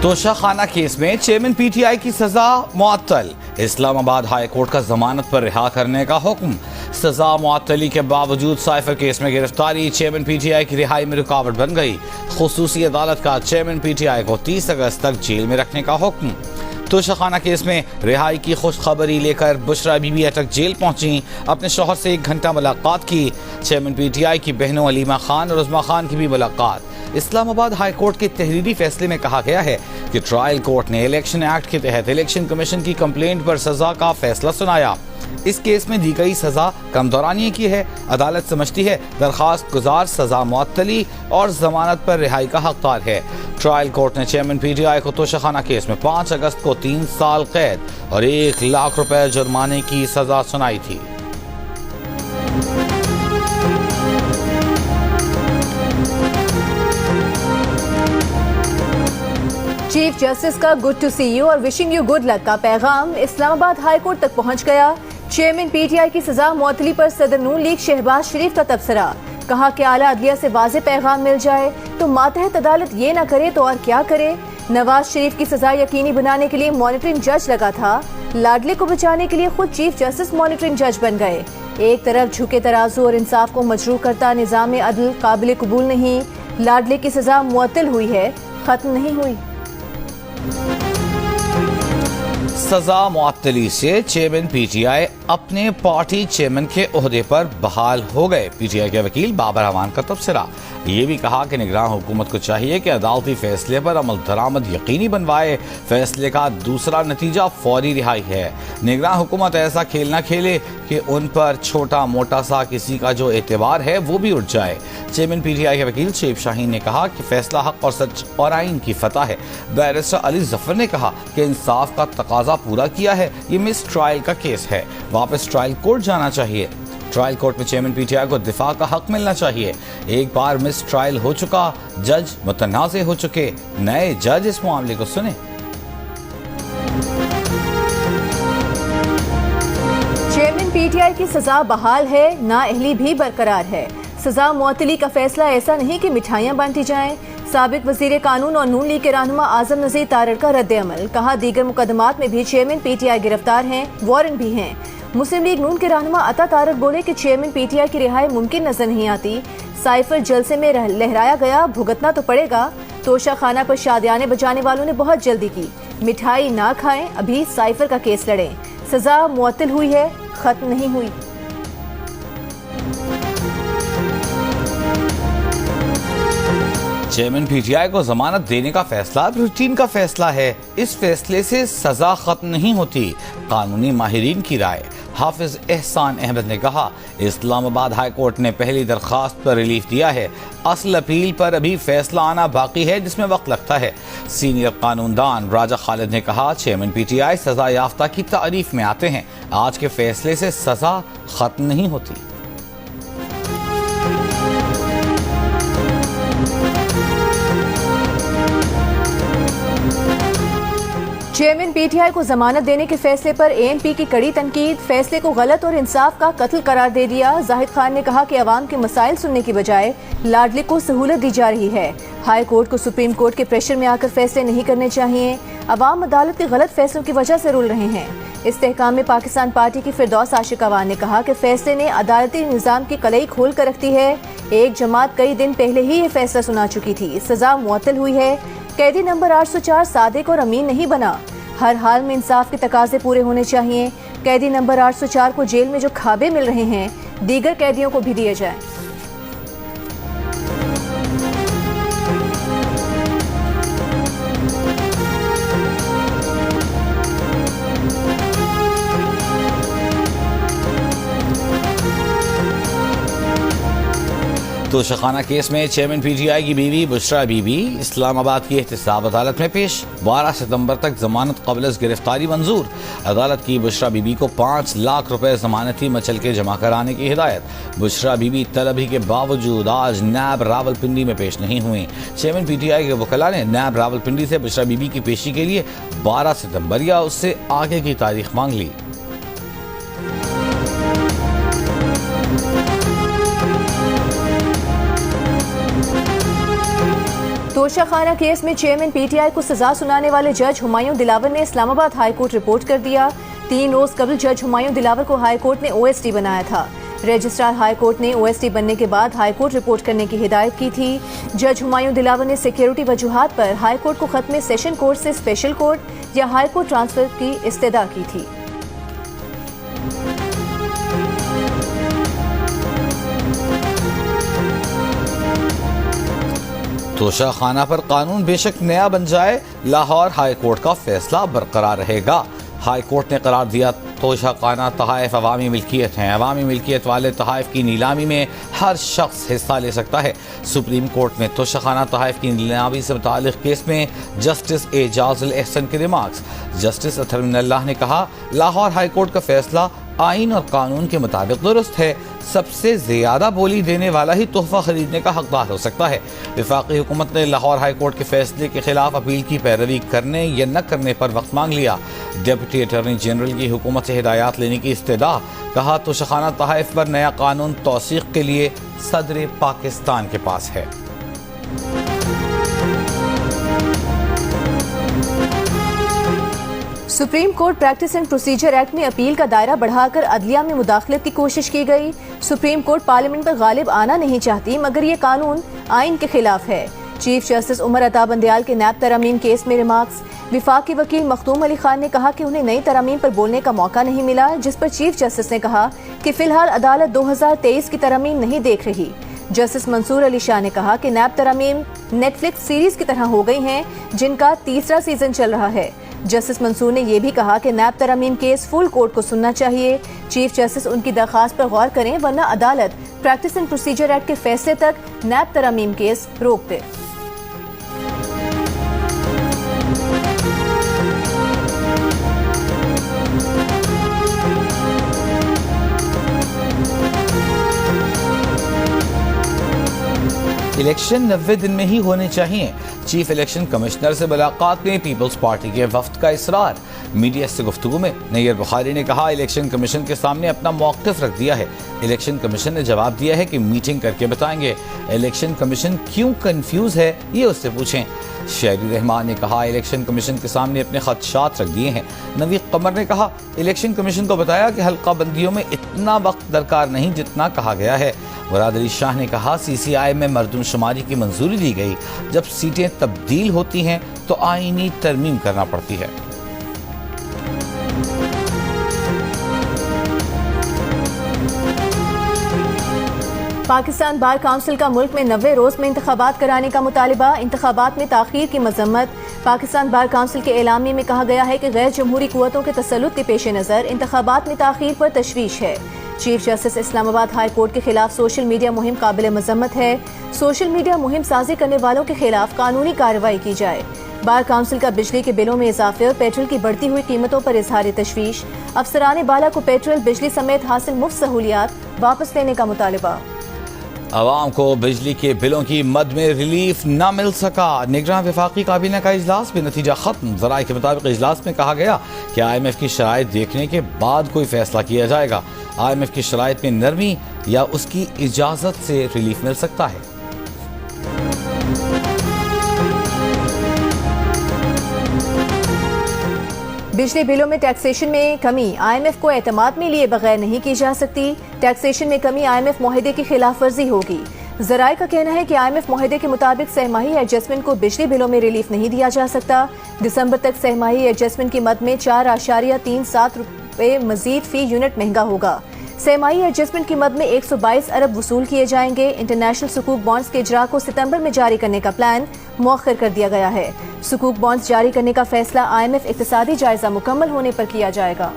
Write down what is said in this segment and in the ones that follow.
Toshakhana case में chairman PTI की सजा मुअत्तल। इस्लामाबाद हाई कोर्ट का जमानत पर रिहा करने का हुक्म। सजा मुअत्तली के बावजूद साइफर केस में गिरफ्तारी चेयरमैन पीटीआई की रिहाई में रुकावट बन गई। खुसूसी अदालत का चेयरमैन पीटीआई को 30 अगस्त तक जेल में रखने का हुक्म। तोशाखाना केस में रिहाई की खुशखबरी लेकर बुशरा बीबी अटक जेल पहुंची। अपने शौहर से 1 घंटा मुलाकात की। चेयरमैन पीटीआई की बहनों अलीमा खान और उज़मा खान की भी मुलाकात। इस्लामाबाद हाई कोर्ट के तहरीरी फैसले में कहा गया है कि ट्रायल कोर्ट ने इलेक्शन एक्ट के तहत इलेक्शन कमीशन की कंप्लेंट पर सजा का फैसला सुनाया। इस केस में दी गई सजा कम दौरानिए की है। अदालत समझती है दरखास्त गुजार सजा मुअत्तली और जमानत पर रिहाई का हकदार है। ट्रायल कोर्ट ने चेयरमैन पीटीआई को तोशाखाना केस में 5 अगस्त को 3 साल कैद और 1 लाख रुपए जुर्माने की सजा सुनाई थी। चीफ जस्टिस का गुड टू सी यू और विशिंग यू गुड लक का पैगाम इस्लामाबाद हाई कोर्ट तक पहुंच गया। चेयरमैन पीटीआई की सजा मुअत्तली पर सदर नून लीग शहबाज शरीफ का तबसरा। कहा कि आला अदलिया से वाज़े पैगाम मिल जाए तो मातहत अदालत ये न करे तो और क्या करे। नवाज शरीफ की सजा यकीनी बनाने के लिए मॉनिटरिंग जज लगा था। लाडले को बचाने के लिए खुद चीफ जस्टिस मॉनिटरिंग जज बन गए। एक तरफ झुके तराजू और इंसाफ को मजरूह करता निज़ाम अदल काबिल कबूल नहीं। लाडले की सजा मुअत्तल हुई है, खत्म नहीं हुई। सजा मुअत्तली से चेयरमैन पीटीआई अपने पार्टी चेयरमैन के ओहदे पर बहाल हो गए। पीटीआई के वकील बाबर अवान का तबसरा। ये भी कहा कि निगरान हुकूमत को चाहिए कि अदालती फैसले पर अमल दरामद यकीनी बनवाए। फैसले का दूसरा नतीजा फौरी रिहाई है। निगरान हुकूमत ऐसा खेल ना खेले कि उन पर छोटा मोटा सा किसी का जो एतबार है वो भी उठ जाए। चेयरमैन पीटीआई के वकील शेब शाहीन ने कहा कि फैसला हक और सच और आइन की फतह है। बैरिस्टर अली जफर ने कहा कि इंसाफ का तकाजा पूरा किया है। ये मिस ट्रायल का केस है, वापस ट्रायल कोर्ट जाना चाहिए। ट्रायल कोर्ट में चेयरमैन पीटीआई को दिफा का हक मिलना चाहिए। एक बार मिस ट्रायल हो चुका, जज मुतनाज़े हो चुके, नए जज इस मामले को सुने। चेयरमैन पीटीआई की सजा बहाल है, नाअहली भी बरकरार है। सजा मुअत्तली का फैसला ऐसा नहीं कि मिठाइयाँ बांटी जाएं। साबिक वजीर कानून और नून लीग के रहनुमा आजम नज़ीर तारड़ का रद्द अमल। कहा दीगर मुकदमात में भी चेयरमैन पीटीआई गिरफ्तार हैं, वारंट भी हैं। मुस्लिम लीग नून के रहनुमा अता तारड़ बोले कि चेयरमैन पीटीआई की रिहाई मुमकिन नजर नहीं आती। साइफर जलसे में लहराया गया, भुगतना तो पड़ेगा। तोशाखाना पर शादियाने बजाने वालों ने बहुत जल्दी की। मिठाई ना खाएं, अभी साइफर का केस लड़ें। सजा मुअत्तल हुई है, खत्म नहीं हुई। चेयरमैन पीटीआई को जमानत देने का फैसला रूटीन का फैसला है। इस फैसले से सजा खत्म नहीं होती। कानूनी माहिरीन की राय। हाफिज एहसान अहमद ने कहा इस्लामाबाद हाई कोर्ट ने पहली दरखास्त पर रिलीफ दिया है। असल अपील पर अभी फैसला आना बाकी है, जिसमें वक्त लगता है। सीनियर कानूनदान राजा खालिद ने कहा चेयरमैन पीटीआई सजा याफ्ता की तारीफ में आते हैं। आज के फैसले से सजा खत्म नहीं होती। चेयरमैन पीटीआई को जमानत देने के फैसले पर एएनपी की कड़ी तनकीद। फैसले को गलत और इंसाफ का कत्ल करार दे दिया। जाहिद खान ने कहा कि अवाम के मसाइल सुनने की बजाय लाडले को सहूलत दी जा रही है। हाई कोर्ट को सुप्रीम कोर्ट के प्रेशर में आकर फैसले नहीं करने चाहिए। अवाम अदालत के गलत फैसलों की वजह से रुल रहे हैं। इस्तेहकाम में पाकिस्तान पार्टी की फिरदौस आशिक अवान ने कहा कि फैसले ने अदालती निज़ाम की कलई खोल कर रख दी है। एक जमात कई दिन पहले ही ये फैसला सुना चुकी थी। सजा मुअत्तल हुई है। कैदी नंबर 804 सादिक और अमीन नहीं बना। हर हाल में इंसाफ के तकाजे पूरे होने चाहिए। कैदी नंबर 804 को जेल में जो खाबे मिल रहे हैं, दीगर कैदियों को भी दिए जाएं। तोशाखाना केस में चेयरमैन पीटीआई की बीवी बुशरा बीबी इस्लामाबाद की एहतसाब अदालत में पेश। 12 सितंबर तक जमानत कबल गिरफ्तारी मंजूर। अदालत की बुशरा बीबी को 5 लाख रुपए जमानती मचल के जमा कराने की हिदायत। बुशरा बीबी तलबी के बावजूद आज नैब रावलपिंडी में पेश नहीं हुई। चेयरमैन पीटीआई के वकला ने नैब रावलपिंडी से बुशरा बीबी की पेशी के लिए 12 सितंबर या उससे आगे की तारीख मांग ली। तोशाखाना केस में चेयरमैन पीटीआई को सजा सुनाने वाले जज हुमायूं दिलावर ने इस्लामाबाद हाई कोर्ट रिपोर्ट कर दिया। 3 रोज कबल जज हुमायूं दिलावर को हाई कोर्ट ने ओएसडी बनाया था। रजिस्ट्रार हाई कोर्ट ने ओएसडी बनने के बाद हाई कोर्ट रिपोर्ट करने की हिदायत की थी। जज हुमायूं दिलावर ने सिक्योरिटी वजूहात पर हाई कोर्ट को खत्म सेशन कोर्ट से स्पेशल कोर्ट या हाई कोर्ट ट्रांसफर की इस्तदा की थी। तोशाखाना पर कानून बेशक नया बन जाए, लाहौर हाई कोर्ट का फैसला बरकरार रहेगा। हाई कोर्ट ने करार दिया तोशाखाना तहाइफ अवामी मिल्कियत हैं। अवामी मिल्कियत वाले तहाइफ की नीलामी में हर शख्स हिस्सा ले सकता है। सुप्रीम कोर्ट में तोशाखाना तहाइफ की नीलामी से मुतालिक केस में जस्टिस एजाजुल एहसन के रिमार्क्स। जस्टिस अतहर मिनल्लाह ने कहा, लाहौर हाई कोर्ट का फैसला आइन और कानून के मुताबिक दुरुस्त है। सबसे ज्यादा बोली देने वाला ही तोहफा खरीदने का हकदार हो सकता है। वफाकी हुकूमत ने लाहौर हाई कोर्ट के फैसले के खिलाफ अपील की पैरवी करने या न करने पर वक्त मांग लिया। डिप्टी अटॉर्नी जनरल की हुकूमत से हिदायत लेने की इस्तदा। कहा, तोशाखाना तहाइफ पर नया कानून तौसीक के लिए सदर पाकिस्तान के पास है। Supreme court practice and procedure act में अपील का दायरा बढ़ाकर अदलिया में मुदाखलत की कोशिश की गई। सुप्रीम कोर्ट पार्लियामेंट पर गालिब आना नहीं चाहती, मगर ये कानून आइन के खिलाफ है। चीफ जस्टिस उमर अता बंदयाल के नैब तरमीम केस में रिमार्क्स। विफाकी वकील मखदूम अली खान ने कहा कि उन्हें नई तरमीम पर बोलने का मौका नहीं मिला, जिस पर चीफ जस्टिस ने कहा कि फिलहाल अदालत 2023 की तरमीम नहीं देख रही। जस्टिस मंसूर अली शाह ने कहा कि नैब तरमीम नेटफ्लिक्स सीरीज की तरह हो गई हैं, जिनका तीसरा सीजन चल रहा है। जस्टिस मंसूर ने यह भी कहा कि नैब तरमीम केस फुल कोर्ट को सुनना चाहिए। चीफ जस्टिस उनकी दरखास्त पर गौर करें, वरना अदालत प्रैक्टिस एंड प्रोसीजर एक्ट के फैसले तक नैब तरमीम केस रोक दे। इलेक्शन 90 दिन में ही होने चाहिए। चीफ इलेक्शन कमिश्नर से मुलाकात में पीपल्स पार्टी के वफ्द का इसरार। मीडिया से गुफ्तगू में नैयर बुखारी ने कहा, इलेक्शन कमीशन के सामने अपना मौक़िफ़ रख दिया है। इलेक्शन कमीशन ने जवाब दिया है कि मीटिंग करके बताएंगे। इलेक्शन कमीशन क्यों कंफ्यूज है, ये उससे पूछें। शहरी रहमान ने कहा, इलेक्शन कमीशन के सामने अपने खदशात रख दिए हैं। नवीद कमर ने कहा, इलेक्शन कमीशन को बताया कि हल्का बंदियों में इतना वक्त दरकार नहीं जितना कहा गया है। मुराद अली शाह ने कहा, CCI में मरदमशुमारी की मंजूरी दी गई। जब सीटें तब्दील होती हैं तो आईनी तरमीम करना पड़ती है। पाकिस्तान बार काउंसिल का मुल्क में 90 रोज में इंतखाबात कराने का मुतालिबा। इंतखाबात में ताखीर की मजम्मत। पाकिस्तान बार काउंसिल के एलामी में कहा गया है कि गैर जमहूरी कुव्वतों के तसल्लुत के पेश नज़र इंतखाबात में ताखीर पर तशवीश है। Chief justice Islamabad high court के खिलाफ सोशल मीडिया मुहिम काबिल मजम्मत है। सोशल मीडिया मुहिम साजी करने वालों के खिलाफ कानूनी कार्रवाई की जाए। बार काउंसिल का बिजली के बिलों में इजाफे और पेट्रोल की बढ़ती हुई कीमतों पर इजहार तशवीश। अफसरान बाला को पेट्रोल बिजली समेत हासिल मुफ्त सहूलियात वापस लेने का मुतालिबा। आवाम को बिजली के बिलों की मद में रिलीफ न मिल सका। निगरान वफाकी काबीना का इजलास भी नतीजा खत्म। ज़राए के मुताबिक इजलास में कहा गया कि IMF की शराइत देखने के बाद कोई फैसला किया जाएगा। IMF की शराइत में नरमी या उसकी इजाज़त से रिलीफ मिल सकता है। बिजली बिलों में टैक्सेशन में कमी IMF को एतमाद में लिए बगैर नहीं की जा सकती। टैक्सेशन में कमी IMF मुआहदे की खिलाफ वर्जी होगी। ज़राए का कहना है कि IMF मुआहदे के मुताबिक सहमाही एडजस्टमेंट को बिजली बिलों में रिलीफ नहीं दिया जा सकता। दिसंबर तक सहमाही एडजस्टमेंट की मद में 4.37 रुपये मजीद फी यूनिट महंगा होगा। सहमाही एडजस्टमेंट की मद में 122 अरब वसूल किए जाएंगे। इंटरनेशनल सुकूक बॉन्ड्स के इजरा को सितंबर में जारी करने का प्लान मौखर कर दिया गया है। सुकूक बॉन्ड्स जारी करने का फैसला IMF इक्तिसादी जायजा मुकम्मल होने पर किया जाएगा।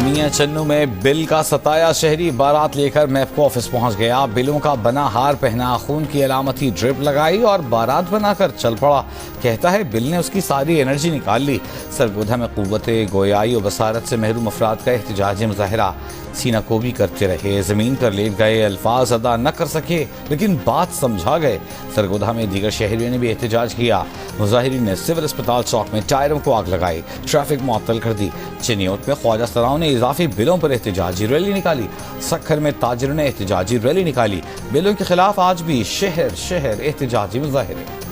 मियां चन्नू में बिल का सताया शहरी बारात लेकर मैप्को ऑफिस पहुंच गया। बिलों का बना हार पहना, खून की अलामती ड्रिप लगाई और बारात बनाकर चल पड़ा। कहता है बिल ने उसकी सारी एनर्जी निकाल ली। सरगोधा में कुव्वत गोयाई और बसारत से महरूम अफराद का एहतजाजी मुजाहरा। सीना को भी करते रहे, जमीन पर लेट गए, अल्फाज अदा न कर सके लेकिन बात समझा गए। सरगोधा में दीगर शहरियों ने भी एहतजाज किया। मुजाहिरीन ने सिविल अस्पताल चौक में टायरों को आग लगाई, ट्रैफिक मुअत्तल कर दी। चिन्योट में ख्वाजा सराओं ने इजाफी बिलों पर एहतजाजी रैली निकाली। सक्खर में ताजिरों ने एहतजाजी रैली निकाली। बिलों के खिलाफ आज भी शहर शहर एहतजाजी मुजाहिरे।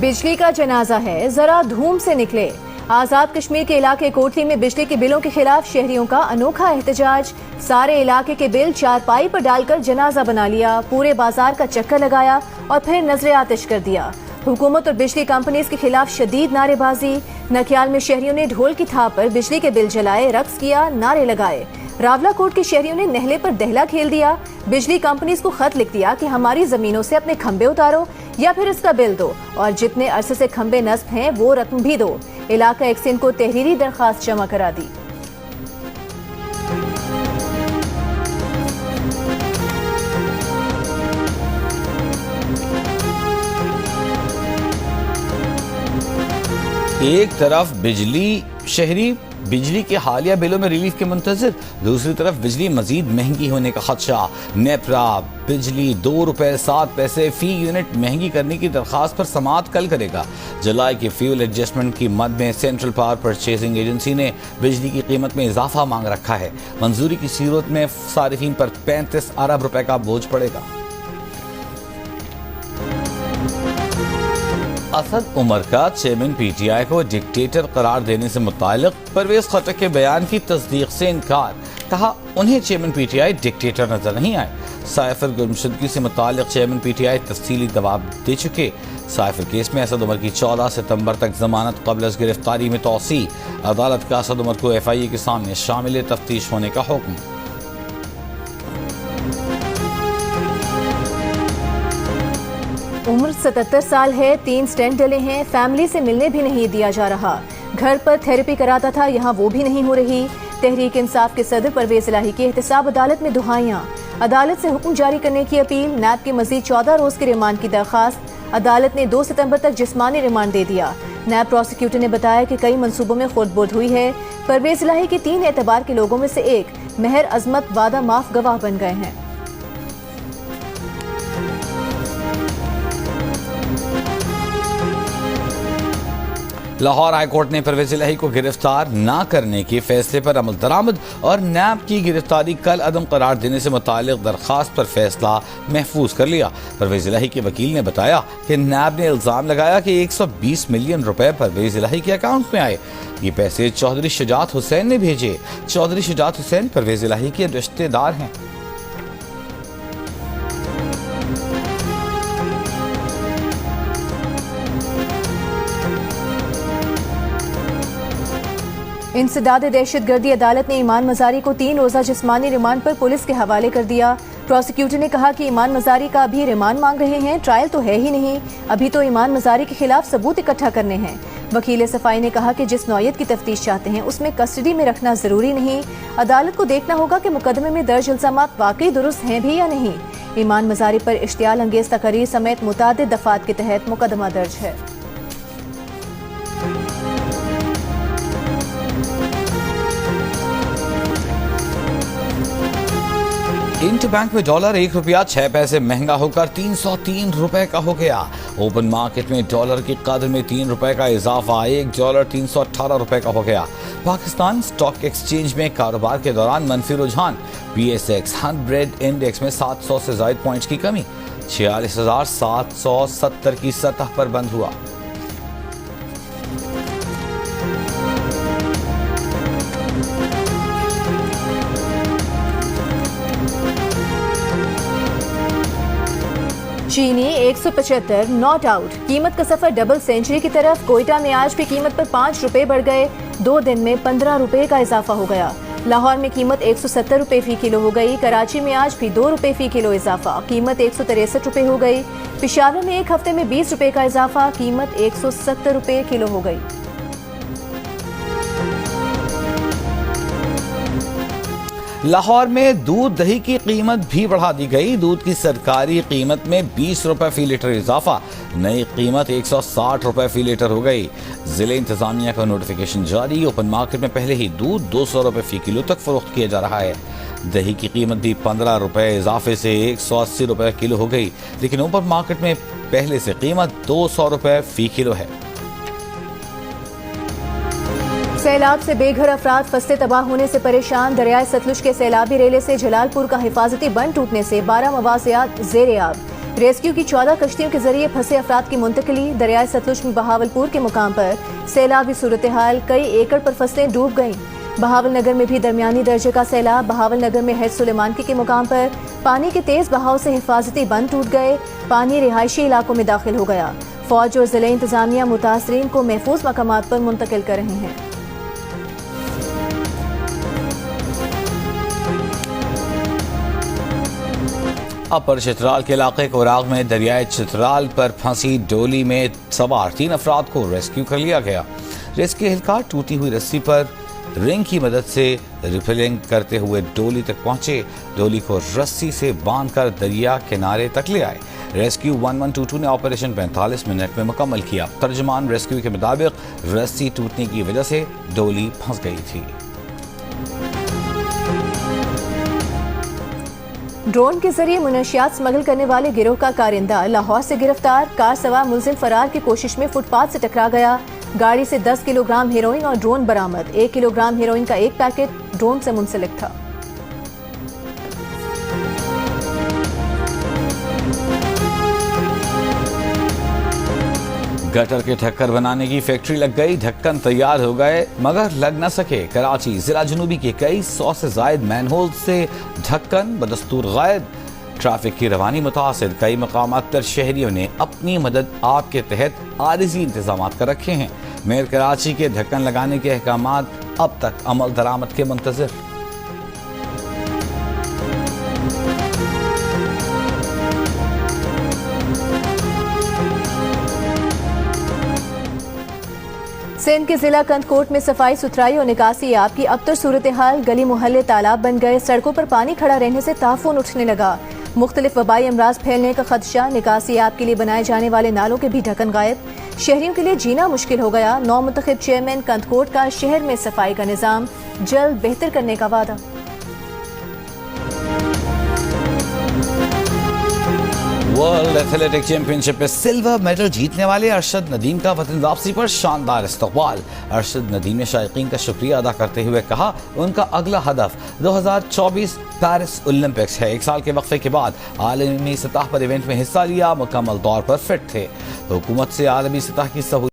बिजली का जनाजा है, जरा धूम से निकले। आजाद कश्मीर के इलाके कोटली में बिजली के बिलों के खिलाफ शहरियों का अनोखा एहतजाज। सारे इलाके के बिल चारपाई पर डालकर जनाजा बना लिया, पूरे बाजार का चक्कर लगाया और फिर नजरे आतिश कर दिया। हुकूमत और बिजली कंपनीज के खिलाफ शदीद नारेबाजी। नकियाल में शहरियों ने ढोल की थाप पर बिजली के बिल जलाए, रक्स किया, नारे लगाए। रावलाकोट के शहरियों ने नहले पर दहला खेल दिया। बिजली कंपनीज को खत लिख दिया कि हमारी जमीनों से अपने खंबे उतारो या फिर इसका बिल दो, और जितने अरसे से खंबे नस्ब हैं वो रकम भी दो। इलाका एक्सिन को तहरीरी दरखास्त जमा करा दी। एक तरफ शहरी बिजली के हालिया बिलों में रिलीफ के मुंतजिर, दूसरी तरफ बिजली मजीद महंगी होने का खदशा। नेपरा बिजली ₹2.07 फी यूनिट महंगी करने की दरखास्त पर समाअत कल करेगा। जुलाई के फ्यूल एडजस्टमेंट की मद में सेंट्रल पावर परचेजिंग एजेंसी ने बिजली की कीमत में इजाफा मांग रखा है। मंजूरी की सूरत में सारिफीन पर 35 अरब रुपए का बोझ पड़ेगा। असद उमर का चेयरमैन पीटीआई को डिक्टेटर करार देने से मुताल्लिक परवेज खटक के बयान की तस्दीक से इनकार। कहा उन्हें चेयरमैन पीटीआई डिक्टेटर नजर नहीं आए। साइफर गुमशुदगी से मुताल्लिक चेयरमैन पीटीआई तफसीली जवाब दे चुके। साइफर केस में असद उमर की 14 सितंबर तक जमानत कबल अज़ गिरफ्तारी में तौसी। अदालत का असद उमर को FIA के सामने शामिल तफ्तीश होने का हुक्म। उम्र 77 साल है, 3 स्टेंट डले हैं, फैमिली से मिलने भी नहीं दिया जा रहा। घर पर थेरेपी कराता था, यहाँ वो भी नहीं हो रही। तहरीक इंसाफ के सदर परवेज इलाही की एहतसाब अदालत में दुहाइयां। अदालत से हुक्म जारी करने की अपील। नैब के मजीद 14 रोज के रिमांड की दरखास्त। अदालत ने 2 सितंबर तक जिस्मानी रिमांड दे दिया। नैब प्रोसिक्यूटर ने बताया कि कई मंसूबों में खुर्द-बुर्द हुई है। परवेज इलाही के 3 एतबार के लोगों में से एक महर अजमत वादा माफ गवाह बन गए हैं। लाहौर हाई कोर्ट ने परवेज इलाही को गिरफ्तार न करने के फैसले पर अमल दरामद और नैब की गिरफ्तारी कल अदम करार देने से मुताल्लिक दरखास्त पर फैसला महफूज कर लिया। परवेज इलाही के वकील ने बताया कि नैब ने इल्जाम लगाया कि 120 मिलियन रुपए परवेज इलाही के अकाउंट में आए। ये पैसे चौधरी शुजात हुसैन ने भेजे। चौधरी शुजात हुसैन परवेज इलाही के रिश्तेदार हैं। इंसदाद दहशतगर्दी अदालत ने ईमान मजारी को 3 रोजा जिस्मानी रिमांड पर पुलिस के हवाले कर दिया। प्रोसिक्यूटर ने कहा कि ईमान मजारी का अभी रिमांड मांग रहे हैं, ट्रायल तो है ही नहीं, अभी तो ईमान मजारी के खिलाफ सबूत इकट्ठा करने हैं। वकील सफाई ने कहा कि जिस नौयत की तफ्तीश चाहते हैं उसमें कस्टडी में रखना जरूरी नहीं। अदालत को देखना होगा कि मुकदमे में दर्ज इल्जामात वाकई दुरुस्त हैं भी या नहीं। ईमान मजारी पर इश्तियाल अंगेज तकरीर समेत मुतादिद दफात के तहत मुकदमा दर्ज है। इंटरबैंक में डॉलर ₹1.06 महंगा होकर 303 रुपए का हो गया। ओपन मार्केट में डॉलर की कदर में ₹3 का इजाफा $1 318 रुपए का हो गया। पाकिस्तान स्टॉक एक्सचेंज में कारोबार के दौरान मनफी रुझान। BSX 100 इंडेक्स में 700 से ज्यादा पॉइंट्स की कमी, 46,770 की सतह पर बंद हुआ। चीनी 175 नॉट आउट। कीमत का सफर डबल सेंचुरी की तरफ। कोयटा में आज भी कीमत पर 5 रुपए बढ़ गए। 2 दिन में 15 रुपए का इजाफा हो गया। लाहौर में कीमत 170 रुपए फी किलो हो गई। कराची में आज भी 2 रुपए फी किलो इजाफा, कीमत 163 रुपए हो गई। पेशावर में एक हफ्ते में 20 रुपए का इजाफा, कीमत 170 रुपए किलो हो गई। लाहौर में दूध दही की कीमत भी बढ़ा दी गई। दूध की सरकारी कीमत में 20 रुपए फी लीटर इजाफा, नई कीमत 160 रुपए फी लीटर हो गई। जिले इंतजामिया का नोटिफिकेशन जारी। ओपन मार्केट में पहले ही दूध 200 रुपए फी किलो तक फरोख्त किया जा रहा है। दही की कीमत भी 15 रुपए इजाफे से 180 रुपए किलो हो गई, लेकिन ओपन मार्केट में पहले से कीमत 200 रुपए फी किलो है। सैलाब से बेघर अफराद फसलें तबाह होने से परेशान। दरियाए सतलुज के सैलाबी रेले से जलालपुर का हिफाजती बंद टूटने से 12 मवासियात ज़ेर-ए-आब। रेस्क्यू की 14 कश्तियों के जरिए फंसे अफराद की मुंतकिली। दरियाए सतलुज में बहावलपुर के मुकाम पर सैलाबी सूरत हाल, कई एकड़ पर फसलें डूब गईं। बहावल नगर में भी दरमियानी दर्जे का सैलाब। बहावल नगर में हैज सुलेमानकी के मुकाम पर पानी के तेज बहाव से हिफाजती बंद टूट गए। पानी रिहायशी इलाकों में दाखिल हो गया। फौज और जिले इंतजामिया मुतासरीन को महफूज मकामात पर मुंतकिल कर रहे हैं। अपर चित्राल के इलाके कोराग में दरियाए चित्राल पर फंसी डोली में सवार 3 अफराद को रेस्क्यू कर लिया गया। रेस्क्यू एहलकार टूटी हुई रस्सी पर रिंग की मदद से रिपेलिंग करते हुए डोली तक पहुंचे। डोली को रस्सी से बांधकर दरिया किनारे तक ले आए। रेस्क्यू 1122 ने ऑपरेशन 45 मिनट में मुकम्मल किया। तर्जमान रेस्क्यू के मुताबिक रस्सी टूटने की वजह से डोली फंस गई थी। ड्रोन के जरिए मुनशियात स्मगल करने वाले गिरोह का कारिंदा लाहौर से गिरफ्तार। कार सवार मुलजिम फरार की कोशिश में फुटपाथ से टकरा गया। गाड़ी से 10 किलोग्राम हेरोइन और ड्रोन बरामद। 1 किलोग्राम हेरोइन का एक पैकेट ड्रोन से मुंसलिक था। गटर के ढक्कन बनाने की फैक्ट्री लग गई। ढक्कन तैयार हो गए मगर लग न सके। कराची जिला जुनूबी के कई 100 से जायद मैनहोल से ढक्कन बदस्तूर गायब। ट्रैफिक की रवानी मुतासिर। कई मकामात पर शहरियों ने अपनी मदद आप के तहत आरिजी इंतजाम कर रखे हैं। मेयर कराची के ढक्कन लगाने के अहकामात अब तक अमल दरामद के मुंतज़िर। सिंध के जिला कंदकोट में सफाई सुथराई और निकासी याब की अबतर सूरत हाल। गली मोहल्ले तालाब बन गए। सड़कों पर पानी खड़ा रहने से ताफून उठने लगा। मुख्तलिफ वबाई अमराज फैलने का खदशा। निकासी याब के लिए बनाए जाने वाले नालों के भी ढक्कन गायब। शहरियों के लिए जीना मुश्किल हो गया। नौ मुंतखब चेयरमैन कंदकोट का शहर में सफाई का निज़ाम जल्द बेहतर करने का वादा। वर्ल्ड एथलेटिक चैंपियनशिप में सिल्वर मेडल जीतने वाले अरशद नदीम का वतन वापसी पर शानदार इस्तकबाल। अरशद नदीम ने शायकीन का शुक्रिया अदा करते हुए कहा उनका अगला हदफ 2024 पेरिस ओलंपिक्स है। 1 साल के वक्फे के बाद आलमी सतह पर इवेंट में हिस्सा लिया। मुकम्मल तौर पर फिट थे। हुकूमत से आलमी सतह की सहूलियत